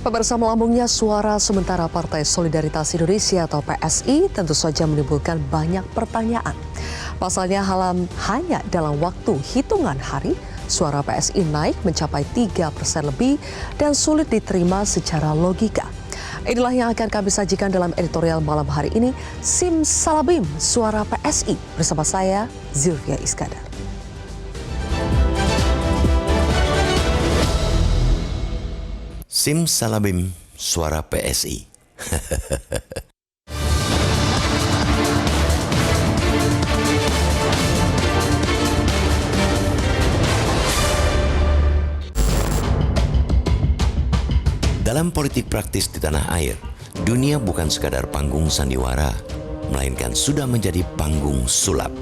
Pemirsa, melambungnya suara sementara Partai Solidaritas Indonesia atau PSI tentu saja menimbulkan banyak pertanyaan. Pasalnya hanya dalam waktu hitungan hari, suara PSI naik mencapai 3% lebih dan sulit diterima secara logika. Inilah yang akan kami sajikan dalam editorial malam hari ini, Simsalabim Suara PSI, bersama saya, Zilvia Iskandar. Simsalabim Suara PSI. Dalam politik praktis di tanah air, dunia bukan sekadar panggung sandiwara, melainkan sudah menjadi panggung sulap.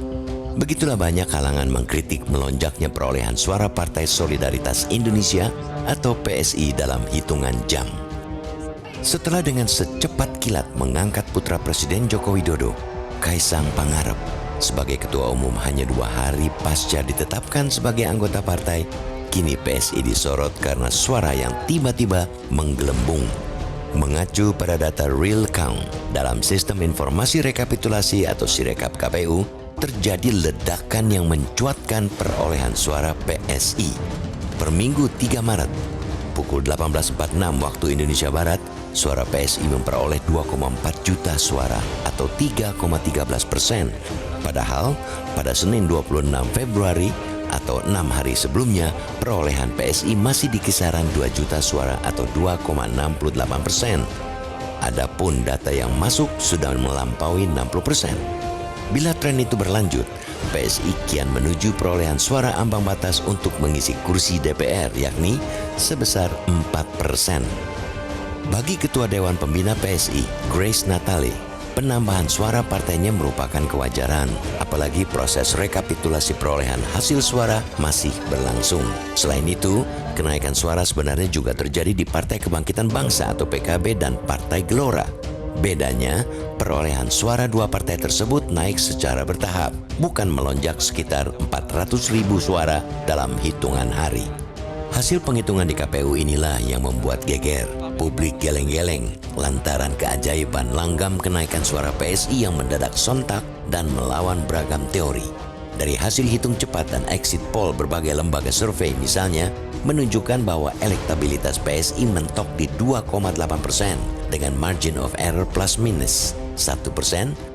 Begitulah banyak kalangan mengkritik melonjaknya perolehan suara Partai Solidaritas Indonesia atau PSI dalam hitungan jam. Setelah dengan secepat kilat mengangkat putra Presiden Joko Widodo, Kaisang Pangarep, sebagai ketua umum hanya 2 hari pasca ditetapkan sebagai anggota partai, kini PSI disorot karena suara yang tiba-tiba menggelembung. Mengacu pada data real count dalam sistem informasi rekapitulasi atau Sirekap KPU, terjadi ledakan yang mencuatkan perolehan suara PSI. Per Minggu 3 Maret, pukul 18.46 waktu Indonesia Barat, suara PSI memperoleh 2,4 juta suara atau 3,13%. Padahal pada Senin 26 Februari atau 6 hari sebelumnya, perolehan PSI masih di kisaran 2 juta suara atau 2,68%. Adapun data yang masuk sudah melampaui 60%. Bila tren itu berlanjut, PSI kian menuju perolehan suara ambang batas untuk mengisi kursi DPR, yakni sebesar 4%. Bagi Ketua Dewan Pembina PSI, Grace Natali, penambahan suara partainya merupakan kewajaran, apalagi proses rekapitulasi perolehan hasil suara masih berlangsung. Selain itu, kenaikan suara sebenarnya juga terjadi di Partai Kebangkitan Bangsa atau PKB dan Partai Gelora. Bedanya, perolehan suara 2 partai tersebut naik secara bertahap, bukan melonjak sekitar 400.000 suara dalam hitungan hari. Hasil penghitungan di KPU inilah yang membuat geger. Publik geleng-geleng lantaran keajaiban langgam kenaikan suara PSI yang mendadak sontak dan melawan beragam teori. Dari hasil hitung cepat dan exit poll berbagai lembaga survei misalnya, menunjukkan bahwa elektabilitas PSI mentok di 2,8% dengan margin of error plus minus 1%.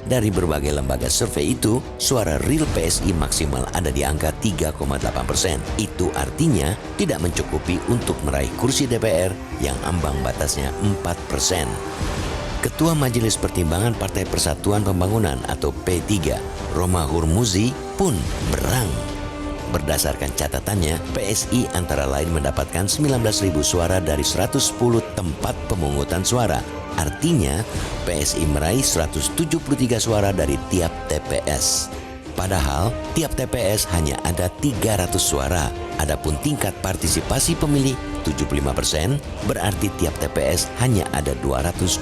Dari berbagai lembaga survei itu, suara real PSI maksimal ada di angka 3,8%. Itu artinya tidak mencukupi untuk meraih kursi DPR yang ambang batasnya 4%. Ketua Majelis Pertimbangan Partai Persatuan Pembangunan atau P3, Romahur Muzi pun berang. Berdasarkan catatannya, PSI antara lain mendapatkan 19.000 suara dari 110 tempat pemungutan suara. Artinya, PSI meraih 173 suara dari tiap TPS. Padahal, tiap TPS hanya ada 300 suara. Adapun tingkat partisipasi pemilih 75%, berarti tiap TPS hanya ada 225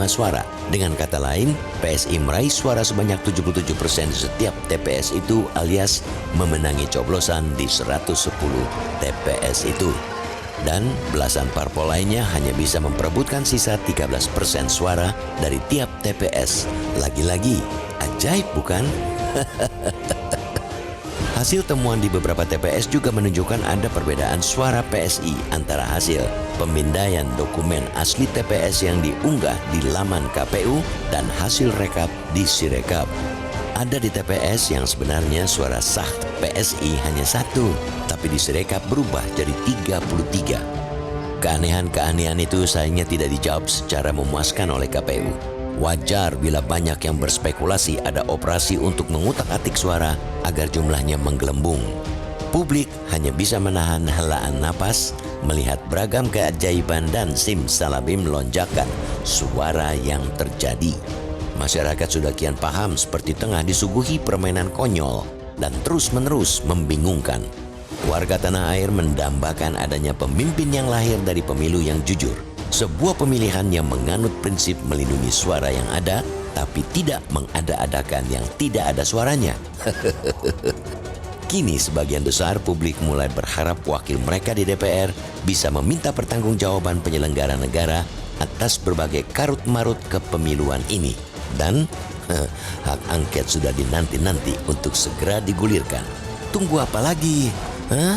suara. Dengan kata lain, PSI meraih suara sebanyak 77% di setiap TPS itu alias memenangi coblosan di 110 TPS itu. Dan belasan parpol lainnya hanya bisa memperebutkan sisa 13% suara dari tiap TPS. Lagi-lagi, ajaib bukan? Hasil temuan di beberapa TPS juga menunjukkan ada perbedaan suara PSI antara hasil pemindaian dokumen asli TPS yang diunggah di laman KPU dan hasil rekap di Sirekap. Ada di TPS yang sebenarnya suara sah PSI hanya 1, tapi di Sirekap berubah jadi 33. Keanehan-keanehan itu sayangnya tidak dijawab secara memuaskan oleh KPU. Wajar bila banyak yang berspekulasi ada operasi untuk mengutak-atik suara agar jumlahnya menggelembung. Publik hanya bisa menahan helaan napas melihat beragam keajaiban dan simsalabim lonjakan suara yang terjadi. Masyarakat sudah kian paham seperti tengah disuguhi permainan konyol dan terus-menerus membingungkan. Warga tanah air mendambakan adanya pemimpin yang lahir dari pemilu yang jujur. Sebuah pemilihan yang menganut prinsip melindungi suara yang ada, tapi tidak mengada-adakan yang tidak ada suaranya. Kini sebagian besar publik mulai berharap wakil mereka di DPR bisa meminta pertanggungjawaban penyelenggara negara atas berbagai karut-marut kepemiluan ini. Dan hak angket sudah dinanti-nanti untuk segera digulirkan. Tunggu apa lagi? Hah?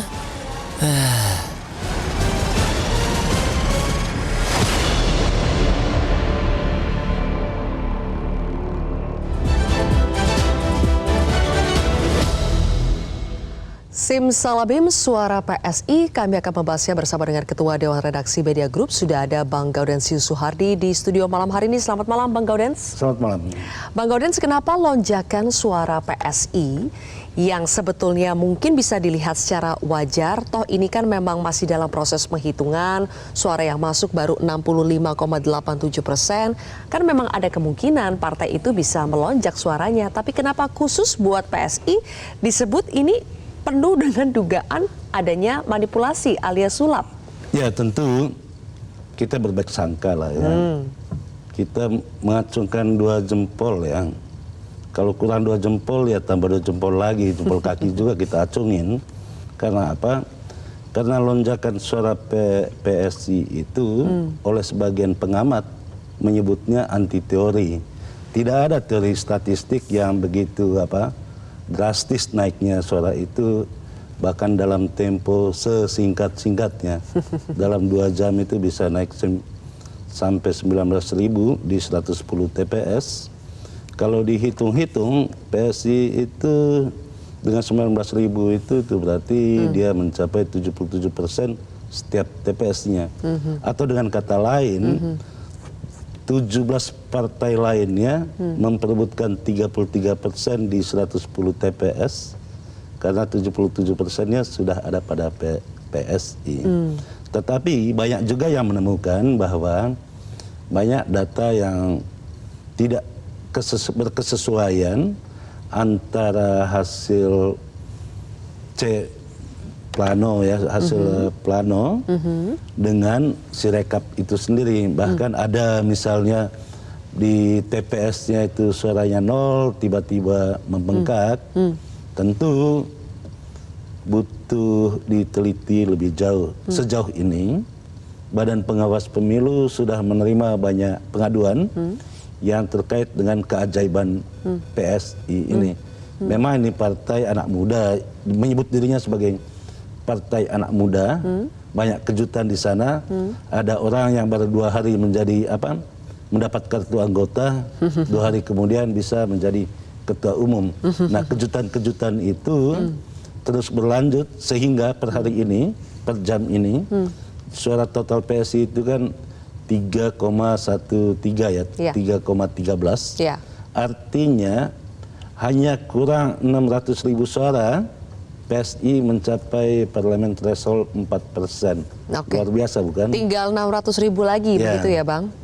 Simsalabim suara PSI, kami akan membahasnya bersama dengan Ketua Dewan Redaksi Media Group. Sudah ada Bang Gaudensius Suhardi di studio malam hari ini. Selamat malam Bang Gaudens. Selamat malam. Bang Gaudens, kenapa lonjakan suara PSI yang sebetulnya mungkin bisa dilihat secara wajar, toh ini kan memang masih dalam proses penghitungan, suara yang masuk baru 65,87%, kan memang ada kemungkinan partai itu bisa melonjak suaranya, tapi kenapa khusus buat PSI disebut ini penuh dengan dugaan adanya manipulasi alias sulap? Ya tentu kita berbaik sangka lah ya. Kita mengacungkan 2 jempol ya. Kalau kurang 2 jempol ya tambah 2 jempol lagi, jempol kaki juga kita acungin. Karena apa? Karena lonjakan suara PSI itu oleh sebagian pengamat menyebutnya anti teori. Tidak ada teori statistik yang begitu drastis naiknya suara itu, bahkan dalam tempo sesingkat-singkatnya. Dalam 2 jam itu bisa naik sampai 19.000 di 110 TPS. Kalau dihitung-hitung PSI itu dengan 19.000 itu berarti dia mencapai 77% setiap TPS-nya. Atau dengan kata lain 17 partai lainnya memperebutkan 33% di 110 TPS karena 77%-nya sudah ada pada PSI. Tetapi banyak juga yang menemukan bahwa banyak data yang tidak berkesesuaian antara hasil plano ya, hasil plano dengan Sirekap itu sendiri. Bahkan ada misalnya di TPS-nya itu suaranya 0, tiba-tiba membengkak. Tentu butuh diteliti lebih jauh. Sejauh ini Badan Pengawas Pemilu sudah menerima banyak pengaduan yang terkait dengan keajaiban PSI ini. Memang ini partai anak muda, menyebut dirinya sebagai partai anak muda, banyak kejutan di sana. Ada orang yang baru 2 hari menjadi mendapat kartu anggota, 2 hari kemudian bisa menjadi ketua umum. Nah, kejutan-kejutan itu terus berlanjut sehingga per hari ini, per jam ini, suara total PSI itu kan 3,13 ya, 3,13. Ya. Artinya hanya kurang 600.000 suara PSI mencapai parlemen threshold 4%. Luar biasa bukan? Tinggal 600.000 lagi begitu ya Bang?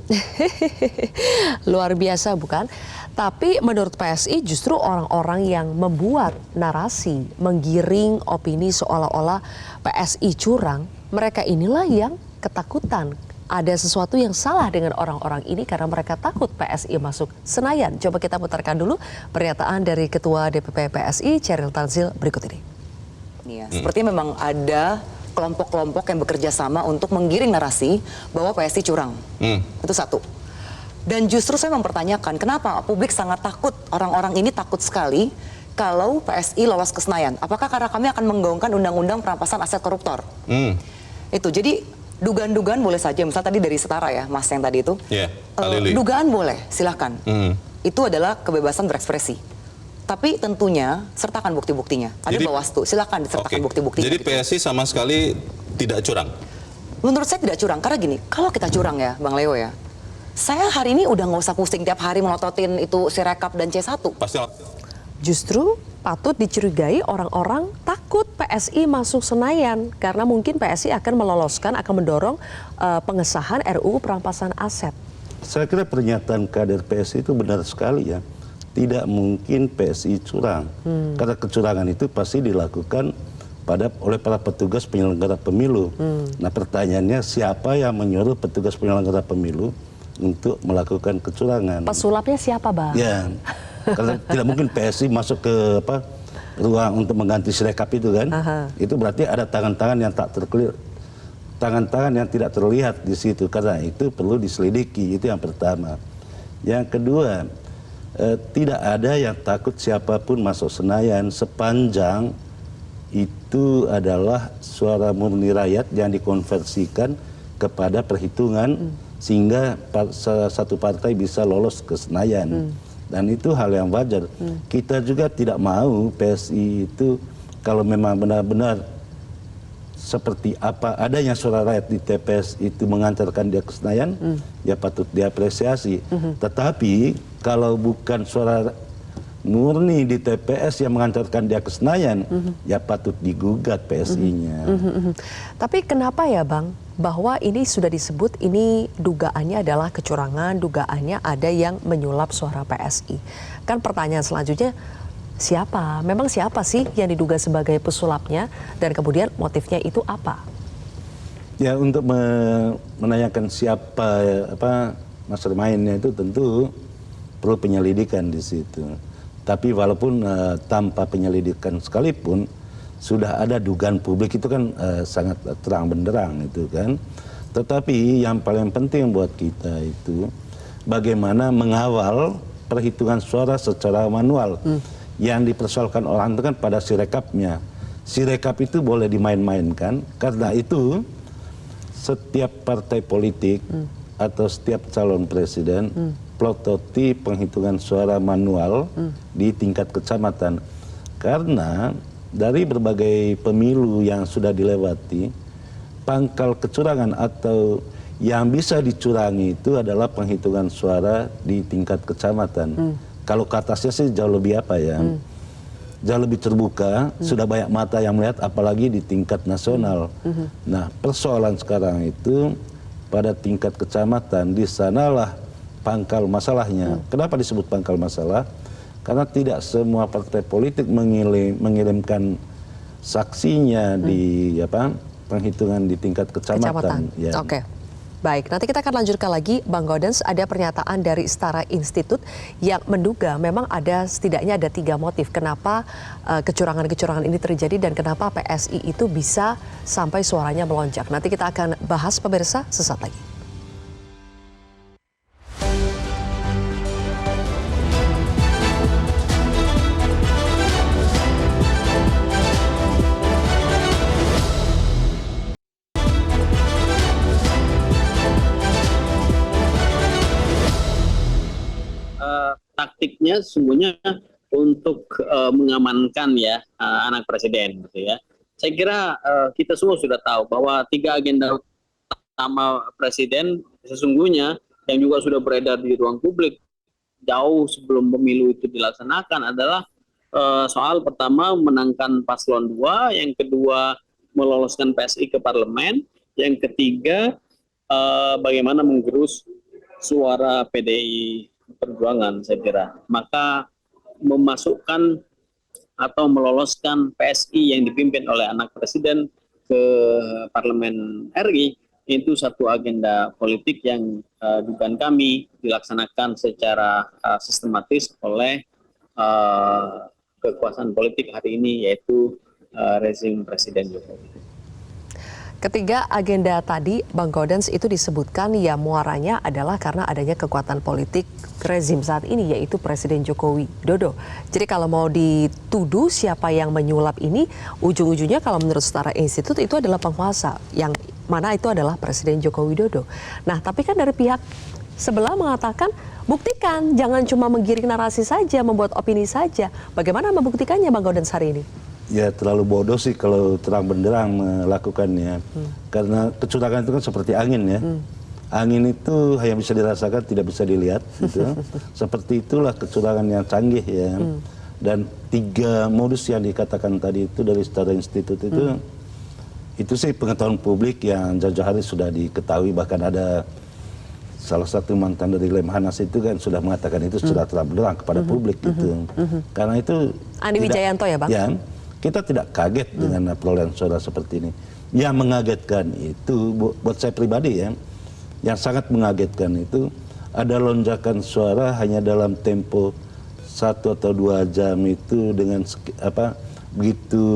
Luar biasa bukan? Tapi menurut PSI justru orang-orang yang membuat narasi, menggiring opini seolah-olah PSI curang, mereka inilah yang ketakutan. Ada sesuatu yang salah dengan orang-orang ini karena mereka takut PSI masuk Senayan. Coba kita putarkan dulu pernyataan dari Ketua DPP PSI, Chairil Tanzil berikut ini. Ya, sepertinya memang ada kelompok-kelompok yang bekerja sama untuk menggiring narasi bahwa PSI curang. Itu satu. Dan justru saya mempertanyakan kenapa publik sangat takut, orang-orang ini takut sekali kalau PSI lolos ke Senayan. Apakah karena kami akan menggaungkan undang-undang perampasan aset koruptor? Itu, jadi dugaan-dugaan boleh saja, misalnya tadi dari Setara ya, Mas yang tadi itu. Dugaan boleh, silahkan. Itu adalah kebebasan berekspresi. Tapi tentunya sertakan bukti-buktinya. Ada Bawaslu, silakan disertakan bukti-buktinya. Jadi PSI sama sekali tidak curang? Menurut saya tidak curang, karena gini, kalau kita curang ya Bang Leo ya, saya hari ini udah nggak usah pusing tiap hari melototin itu Sirekap dan C1. Pasti. Justru patut dicurigai orang-orang takut PSI masuk Senayan karena mungkin PSI akan meloloskan, akan mendorong pengesahan RUU perampasan aset. Saya kira pernyataan kader PSI itu benar sekali ya. Tidak mungkin PSI curang. Karena kecurangan itu pasti dilakukan oleh para petugas penyelenggara pemilu. Nah, pertanyaannya siapa yang menyuruh petugas penyelenggara pemilu untuk melakukan kecurangan? Pesulapnya siapa, Bang? Ya, karena tidak mungkin PSI masuk ke ruang untuk mengganti Sirekap itu kan, itu berarti ada tangan-tangan yang tangan-tangan yang tidak terlihat di situ, karena itu perlu diselidiki. Itu yang pertama. Yang kedua, tidak ada yang takut siapapun masuk Senayan sepanjang itu adalah suara murni rakyat yang dikonversikan kepada perhitungan sehingga satu partai bisa lolos ke Senayan. Dan itu hal yang wajar. Kita juga tidak mau PSI itu kalau memang benar-benar seperti apa adanya suara rakyat di TPS itu mengantarkan dia ke Senayan, ya patut diapresiasi. Tetapi kalau bukan suara murni di TPS yang mengantarkan dia ke Senayan, ya patut digugat PSI-nya. Tapi kenapa ya Bang, bahwa ini sudah disebut ini dugaannya adalah kecurangan, dugaannya ada yang menyulap suara PSI. Kan pertanyaan selanjutnya, siapa? Memang siapa sih yang diduga sebagai pesulapnya dan kemudian motifnya itu apa? Ya, untuk menanyakan siapa mastermind-nya itu tentu perlu penyelidikan di situ. Tapi walaupun tanpa penyelidikan sekalipun sudah ada dugaan publik itu kan sangat terang benderang itu kan. Tetapi yang paling penting buat kita itu bagaimana mengawal perhitungan suara secara manual. Yang dipersoalkan orang itu kan pada Sirekapnya. Sirekap itu boleh dimain-mainkan, karena itu setiap partai politik atau setiap calon presiden plototi penghitungan suara manual di tingkat kecamatan. Karena dari berbagai pemilu yang sudah dilewati, pangkal kecurangan atau yang bisa dicurangi itu adalah penghitungan suara di tingkat kecamatan. Kalau ke atasnya sih jauh lebih jauh lebih terbuka, sudah banyak mata yang melihat, apalagi di tingkat nasional. Nah, persoalan sekarang itu pada tingkat kecamatan, di sanalah pangkal masalahnya. Kenapa disebut pangkal masalah? Karena tidak semua partai politik mengirimkan saksinya di penghitungan di tingkat kecamatan. Ya. Oke. Baik, nanti kita akan lanjutkan lagi, Bang Gaudens. Ada pernyataan dari Setara Institut yang menduga memang ada setidaknya ada 3 motif kenapa kecurangan-kecurangan ini terjadi dan kenapa PSI itu bisa sampai suaranya melonjak. Nanti kita akan bahas pemirsa sesaat lagi. Taktiknya sesungguhnya untuk mengamankan ya anak presiden gitu ya. Saya kira kita semua sudah tahu bahwa 3 agenda utama presiden sesungguhnya yang juga sudah beredar di ruang publik jauh sebelum pemilu itu dilaksanakan adalah soal pertama menangkan paslon 2, yang kedua meloloskan PSI ke parlemen, yang ketiga bagaimana menggerus suara PDI Perjuangan, saya kira. Maka memasukkan atau meloloskan PSI yang dipimpin oleh anak presiden ke parlemen RI itu satu agenda politik yang dugaan kami dilaksanakan secara sistematis oleh kekuasaan politik hari ini, yaitu rezim Presiden Jokowi. Ketiga agenda tadi, Bang Gaudens, itu disebutkan ya muaranya adalah karena adanya kekuatan politik rezim saat ini, yaitu Presiden Joko Widodo. Jadi kalau mau dituduh siapa yang menyulap ini, ujung-ujungnya kalau menurut Setara Institut itu adalah penguasa, yang mana itu adalah Presiden Joko Widodo. Nah, tapi kan dari pihak sebelah mengatakan, buktikan, jangan cuma menggiring narasi saja, membuat opini saja. Bagaimana membuktikannya, Bang Gaudens, hari ini? Ya, terlalu bodoh sih kalau terang benderang melakukannya. Karena kecurangan itu kan seperti angin ya. Angin itu hanya bisa dirasakan, tidak bisa dilihat. Gitu. Seperti itulah kecurangan yang canggih ya. Dan 3 modus yang dikatakan tadi itu dari Setara Institut itu sih pengetahuan publik yang jauh-jauh hari sudah diketahui. Bahkan ada salah satu mantan dari Lemhanas itu kan sudah mengatakan itu sudah terang benderang kepada publik gitu. Karena itu Andi Wijayanto ya, Bang? Ya, kita tidak kaget dengan perolehan suara seperti ini. Yang mengagetkan itu, buat saya pribadi ya, yang sangat mengagetkan itu ada lonjakan suara hanya dalam tempo 1 atau 2 jam itu dengan begitu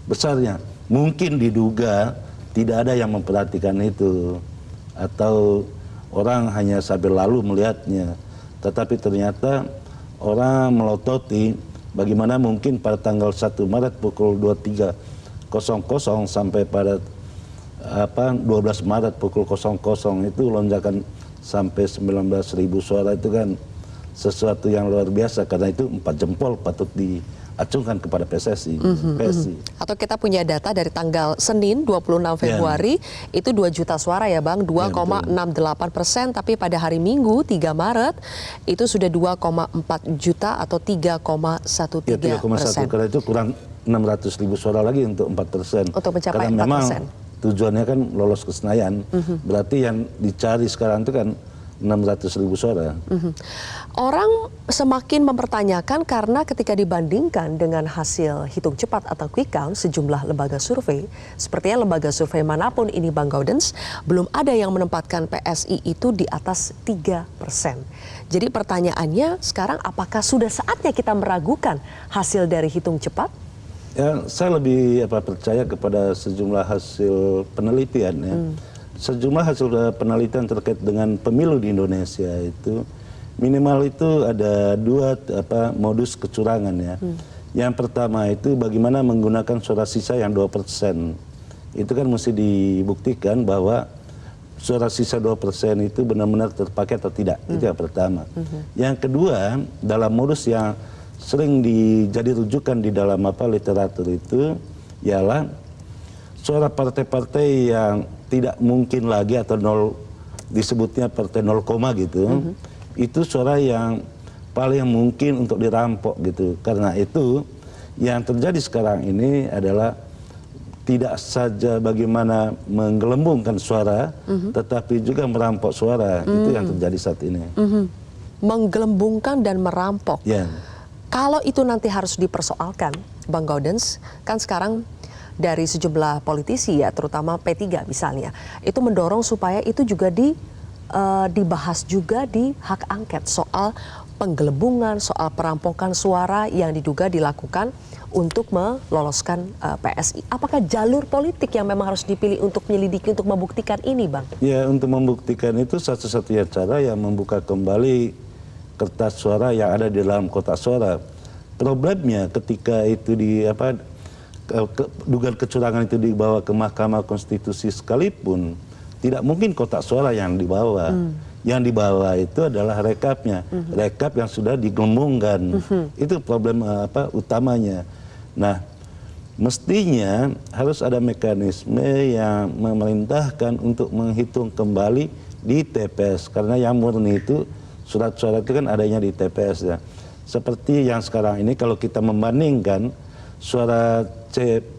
besarnya. Mungkin diduga tidak ada yang memperhatikan itu, atau orang hanya sambil lalu melihatnya. Tetapi ternyata orang melototi bagaimana mungkin pada tanggal 1 Maret pukul 23.00 sampai pada 12 Maret pukul 00 itu lonjakan sampai 19.000 suara, itu kan sesuatu yang luar biasa, karena itu 4 jempol patut diacungkan kepada PSSI. Atau kita punya data dari tanggal Senin 26 Februari itu 2 juta suara ya Bang, 2,68%, tapi pada hari Minggu 3 Maret itu sudah 2,4 juta atau 3,13%. Ya, 3,1, karena itu kurang 600.000 suara lagi untuk 4%. Untuk mencapai karena 4%. Memang tujuannya kan lolos ke Senayan, berarti yang dicari sekarang itu kan 600.000 suara. Orang semakin mempertanyakan karena ketika dibandingkan dengan hasil hitung cepat atau quick count sejumlah lembaga survei, sepertinya lembaga survei manapun ini Bang Gaudens, belum ada yang menempatkan PSI itu di atas 3%. Jadi pertanyaannya sekarang, apakah sudah saatnya kita meragukan hasil dari hitung cepat? Ya, saya lebih percaya kepada sejumlah hasil penelitian ya. Sejumlah hasil penelitian terkait dengan pemilu di Indonesia itu minimal itu ada 2 modus kecurangan ya. Yang pertama itu bagaimana menggunakan suara sisa yang 2%. Itu kan mesti dibuktikan bahwa suara sisa 2% itu benar-benar terpakai atau tidak. Itu yang pertama. Yang kedua, dalam modus yang sering jadi rujukan di dalam literatur itu ialah suara partai-partai yang tidak mungkin lagi atau nol, disebutnya partai 0, gitu, itu suara yang paling mungkin untuk dirampok gitu. Karena itu yang terjadi sekarang ini adalah tidak saja bagaimana menggelembungkan suara, tetapi juga merampok suara. Itu yang terjadi saat ini. Menggelembungkan dan merampok. Ya. Kalau itu nanti harus dipersoalkan, Bang Gaudens, kan sekarang dari sejumlah politisi ya, terutama P3 misalnya, itu mendorong supaya itu juga dibahas juga di hak angket soal penggelembungan, soal perampokan suara yang diduga dilakukan untuk meloloskan PSI. Apakah jalur politik yang memang harus dipilih untuk menyelidiki, untuk membuktikan ini, Bang? Ya, untuk membuktikan itu satu-satunya cara yang membuka kembali kertas suara yang ada di dalam kotak suara. Problemnya ketika itu dugaan kecurangan itu dibawa ke Mahkamah Konstitusi sekalipun, tidak mungkin kotak suara yang dibawa. Yang dibawa itu adalah rekapnya, rekap yang sudah digelembungkan. Itu problem utamanya. Nah, mestinya harus ada mekanisme yang memerintahkan untuk menghitung kembali di TPS, karena yang murni itu surat suara itu kan adanya di TPS ya. Seperti yang sekarang ini kalau kita membandingkan suara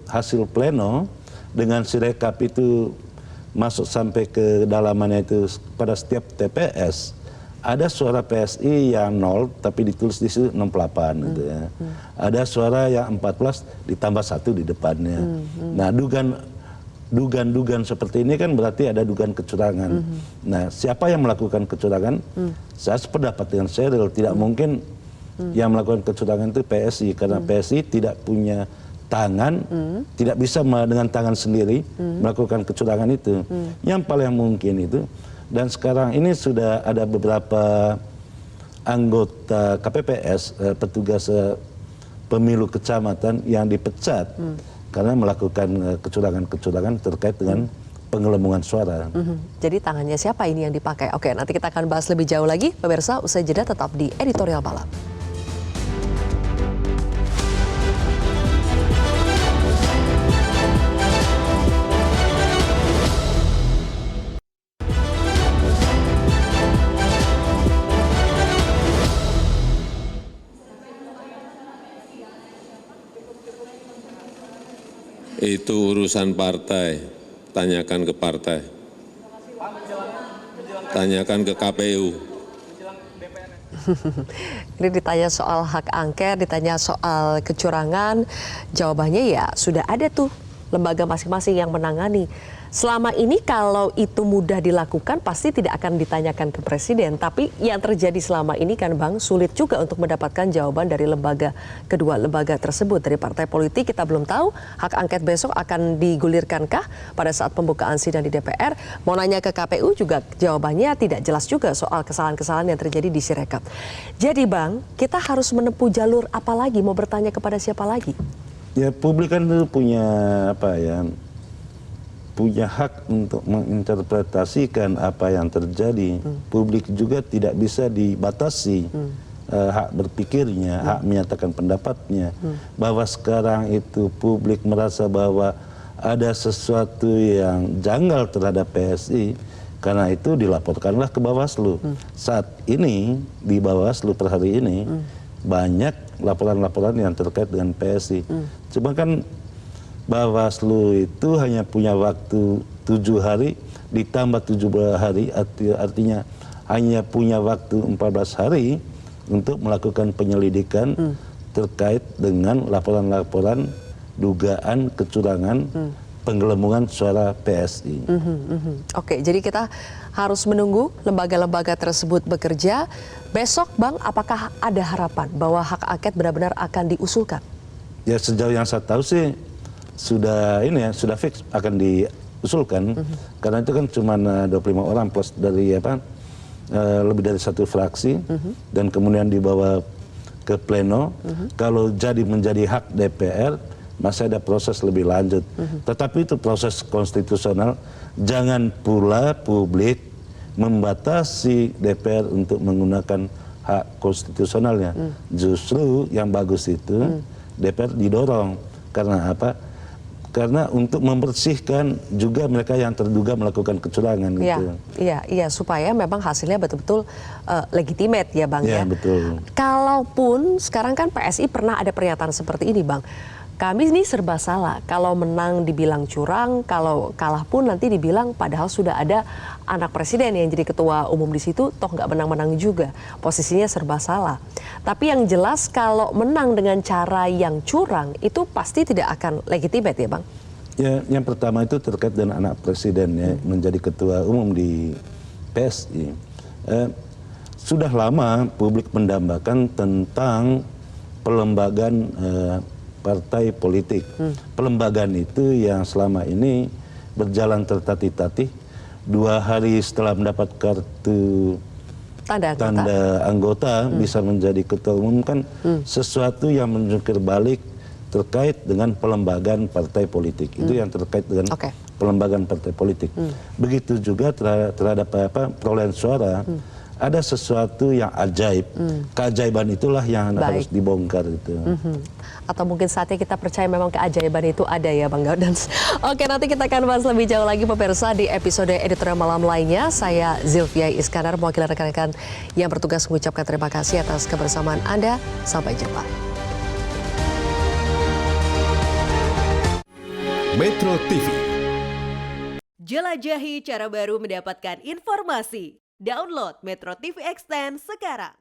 hasil pleno dengan sirekap itu masuk sampai ke dalamannya itu pada setiap TPS, ada suara PSI yang 0 tapi ditulis di situ 68 gitu ya. Ada suara yang 14 ditambah 1 di depannya. Nah, dugaan seperti ini kan berarti ada dugaan kecurangan. Nah, siapa yang melakukan kecurangan? Saya sependapat dengan Sheryl, tidak mungkin yang melakukan kecurangan itu PSI, karena PSI tidak punya tangan, tidak bisa dengan tangan sendiri melakukan kecurangan itu. Yang paling mungkin itu, dan sekarang ini sudah ada beberapa anggota KPPS, petugas pemilu kecamatan yang dipecat karena melakukan kecurangan-kecurangan terkait dengan penggelembungan suara. Jadi tangannya siapa ini yang dipakai? Oke, nanti kita akan bahas lebih jauh lagi. Pemirsa, usai jeda tetap di Editorial Malam. Itu urusan partai, tanyakan ke partai, tanyakan ke KPU. Ini ditanya soal hak angket, ditanya soal kecurangan, jawabannya ya sudah ada tuh lembaga masing-masing yang menangani. Selama ini kalau itu mudah dilakukan pasti tidak akan ditanyakan ke presiden. Tapi yang terjadi selama ini kan Bang, sulit juga untuk mendapatkan jawaban dari kedua lembaga tersebut. Dari partai politik kita belum tahu hak angket besok akan digulirkankah pada saat pembukaan sidang di DPR. Mau nanya ke KPU juga jawabannya tidak jelas juga soal kesalahan-kesalahan yang terjadi di Sirekap. Jadi Bang, kita harus menempuh jalur apa lagi? Mau bertanya kepada siapa lagi? Ya publik kan itu punya punya hak untuk menginterpretasikan apa yang terjadi. Publik juga tidak bisa dibatasi hak berpikirnya, hak menyatakan pendapatnya. Bahwa sekarang itu publik merasa bahwa ada sesuatu yang janggal terhadap PSI, karena itu dilaporkanlah ke Bawaslu. Saat ini di Bawaslu per hari ini banyak laporan-laporan yang terkait dengan PSI. Cuma kan Bawaslu itu hanya punya waktu 7 hari ditambah 17 hari, artinya hanya punya waktu 14 hari untuk melakukan penyelidikan terkait dengan laporan-laporan dugaan kecurangan penggelembungan suara PSI. Oke, jadi kita harus menunggu lembaga-lembaga tersebut bekerja. Besok Bang, apakah ada harapan bahwa hak angket benar-benar akan diusulkan? Ya sejauh yang saya tahu sih sudah fix akan diusulkan, karena itu kan cuma 25 orang plus dari lebih dari satu fraksi, dan kemudian dibawa ke pleno. Kalau jadi menjadi hak DPR, masih ada proses lebih lanjut. Tetapi itu proses konstitusional. Jangan pula publik membatasi DPR untuk menggunakan hak konstitusionalnya. Justru yang bagus itu DPR didorong. Karena apa? Karena untuk membersihkan juga mereka yang terduga melakukan kecurangan gitu. Iya, supaya memang hasilnya betul-betul legitimate ya Bang ya. Iya, betul. Kalaupun sekarang kan PSI pernah ada pernyataan seperti ini Bang. Kami ini serba salah, kalau menang dibilang curang, kalau kalah pun nanti dibilang padahal sudah ada anak presiden yang jadi ketua umum di situ, toh nggak menang-menang juga, posisinya serba salah. Tapi yang jelas kalau menang dengan cara yang curang, itu pasti tidak akan legitimate ya Bang? Ya, yang pertama itu terkait dengan anak presiden ya, menjadi ketua umum di PSI. Sudah lama publik mendambakan tentang pelembagaan partai politik. Pelembagaan itu yang selama ini berjalan tertatih-tatih. 2 hari setelah mendapat kartu tanda anggota bisa menjadi ketua umum kan sesuatu yang menjungkir balik terkait dengan pelembagaan partai politik. Itu yang terkait dengan pelembagaan partai politik. Begitu juga terhadap perolehan suara. Ada sesuatu yang ajaib. Keajaiban itulah yang harus dibongkar itu. Atau mungkin saatnya kita percaya memang keajaiban itu ada ya Bang Gaudens. Oke, nanti kita akan bahas lebih jauh lagi pemirsa di episode editorial malam lainnya. Saya Zilvia Iskandar, mewakili rekan-rekan yang bertugas mengucapkan terima kasih atas kebersamaan Anda. Sampai jumpa. Metro TV. Jelajahi cara baru mendapatkan informasi. Download Metro TV Extend sekarang.